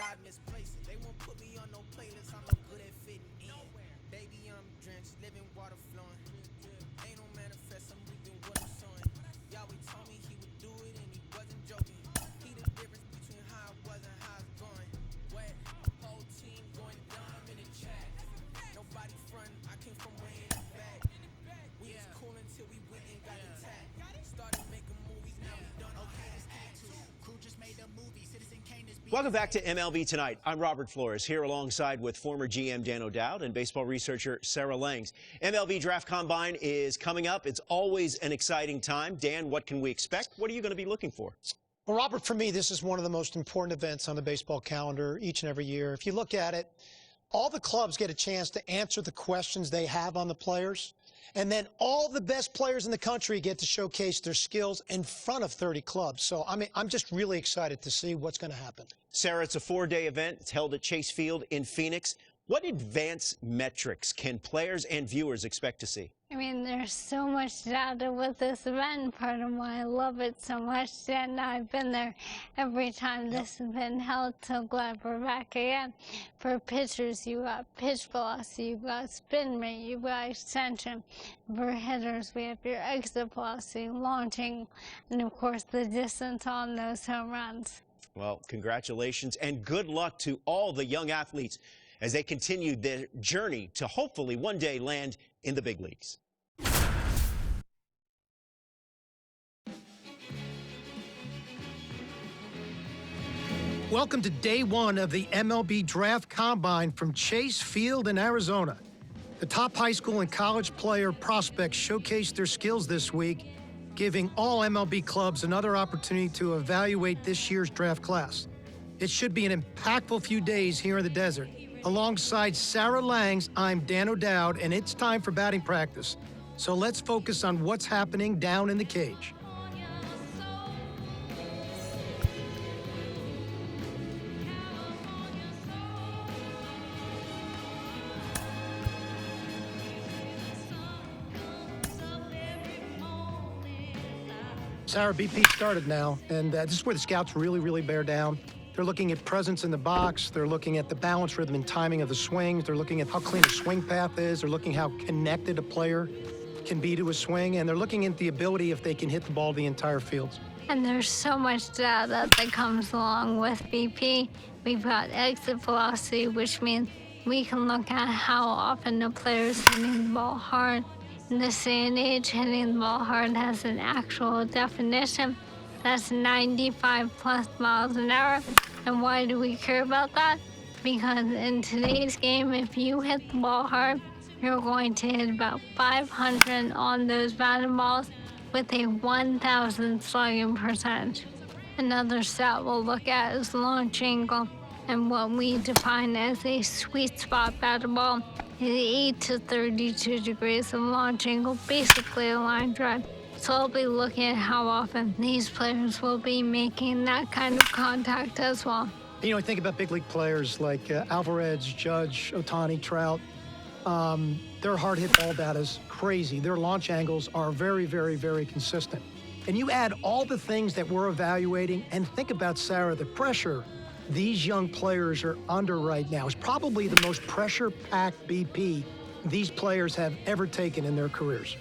God misplaced it. They won't put me on no playlist. I'm no good at fitting in. Baby, I'm drenched, living water flowing. Ain't no manifest, I'm reaping what I'm sowing. Yahweh told me he would do it and he wasn't joking. He the difference between how I was and how it's going. Wet, whole team going dumb in the chat. Nobody frontin', I came from way in the back. We was cool until we went and got attacked. Started making movies, now we done okay. Crew just made a movie, Citizen Kane is being. Welcome back to MLB Tonight. I'm Robert Flores, here alongside with former GM Dan O'Dowd and baseball researcher Sarah Langs. MLB Draft Combine is coming up. It's always an exciting time. Dan, what can we expect? What are you going to be looking for? Well, Robert, for me, this is one of the most important events on the baseball calendar each and every year. If you look at it, all the clubs get a chance to answer the questions they have on the players. And then all the best players in the country get to showcase their skills in front of 30 clubs. So, I mean, I'm just really excited to see what's going to happen. Sarah, it's a 4-day event. It's held at Chase Field in Phoenix. What advanced metrics can players and viewers expect to see? I mean, there's so much data with this event. Part of why I love it so much. And I've been there every time this has been held. So glad we're back again. For pitchers, you got pitch velocity, you got spin rate, you got extension. For hitters, we have your exit velocity, launching, and of course the distance on those home runs. Well, congratulations and good luck to all the young athletes as they continue their journey to hopefully one day land in the big leagues. Welcome to day one of the MLB Draft Combine from Chase Field in Arizona. The top high school and college player prospects showcased their skills this week, giving all MLB clubs another opportunity to evaluate this year's draft class. It should be an impactful few days here in the desert. Alongside Sarah Langs, I'm Dan O'Dowd, and it's time for batting practice. So let's focus on what's happening down in the cage. Sarah, BP started now, and this is where the scouts really bear down. They're looking at presence in the box. They're looking at the balance, rhythm, and timing of the swings. They're looking at how clean a swing path is. They're looking how connected a player can be to a swing. And they're looking at the ability if they can hit the ball the entire field. And there's so much data that comes along with BP. We've got exit velocity, which means we can look at how often a player is hitting the ball hard. In this day and age, hitting the ball hard has an actual definition. That's 95 plus miles an hour. And why do we care about that? Because in today's game, if you hit the ball hard, you're going to hit about 500 on those batted balls with a 1,000 slugging percentage. Another stat we'll look at is launch angle, and what we define as a sweet spot batted ball is 8 to 32 degrees of launch angle, basically a line drive. So I'll be looking at how often these players will be making that kind of contact as well. You know, I think about big league players like Alvarez, Judge, Ohtani, Trout. Their hard hit ball data is crazy. Their launch angles are very consistent. And you add all the things that we're evaluating, and think about, Sarah, the pressure these young players are under right now is probably the most pressure-packed BP these players have ever taken in their careers.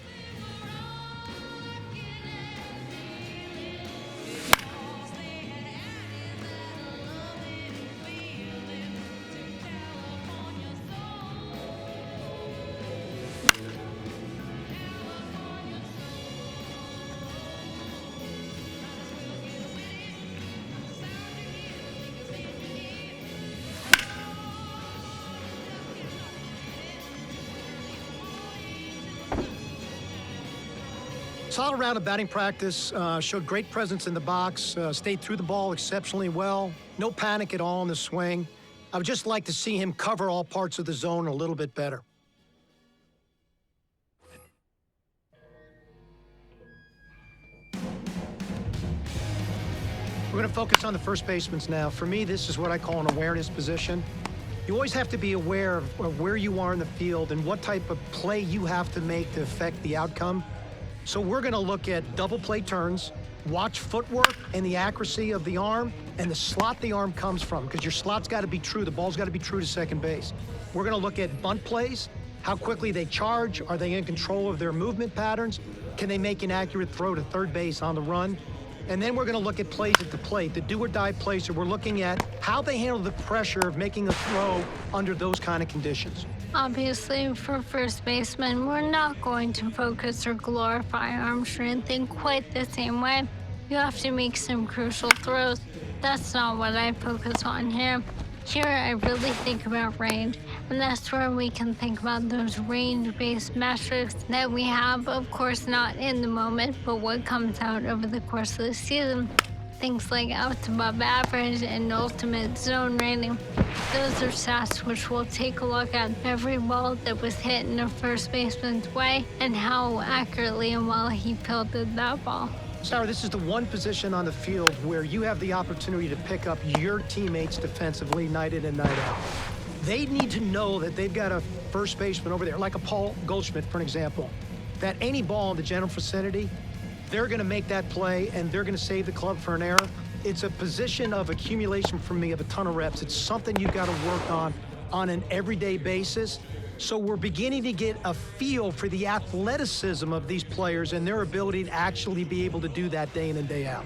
Solid round of batting practice, showed great presence in the box, stayed through the ball exceptionally well. No panic at all in the swing. I would just like to see him cover all parts of the zone a little bit better. We're going to focus on the first baseman now. For me, this is what I call an awareness position. You always have to be aware of where you are in the field and what type of play you have to make to affect the outcome. So we're going to look at double play turns, watch footwork and the accuracy of the arm and the slot the arm comes from, because your slot's got to be true. The ball's got to be true to second base. We're going to look at bunt plays, how quickly they charge. Are they in control of their movement patterns? Can they make an accurate throw to third base on the run? And then we're going to look at plays at the plate, the do-or-die plays. So we're looking at how they handle the pressure of making a throw under those kind of conditions. Obviously, for first baseman, we're not going to focus or glorify arm strength in quite the same way. You have to make some crucial throws. That's not what I focus on here. Here, I really think about range, and that's where we can think about those range-based metrics that we have, of course, not in the moment, but what comes out over the course of the season. Things like outs above average and ultimate zone rating. Those are stats which we'll take a look at every ball that was hit in a first baseman's way and how accurately and well he fielded that ball. Sarah, this is the one position on the field where you have the opportunity to pick up your teammates defensively night in and night out. They need to know that they've got a first baseman over there, like a Paul Goldschmidt, for an example, that any ball in the general vicinity, they're going to make that play and they're going to save the club for an error. It's a position of accumulation for me of a ton of reps. It's something you've got to work on an everyday basis. So we're beginning to get a feel for the athleticism of these players and their ability to actually be able to do that day in and day out.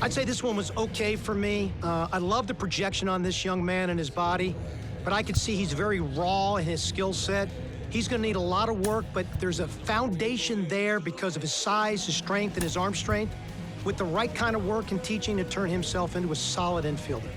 I'd say this one was okay for me. I love the projection on this young man and his body, but I could see he's very raw in his skill set. He's going to need a lot of work, but there's a foundation there because of his size, his strength, and his arm strength, with the right kind of work and teaching to turn himself into a solid infielder.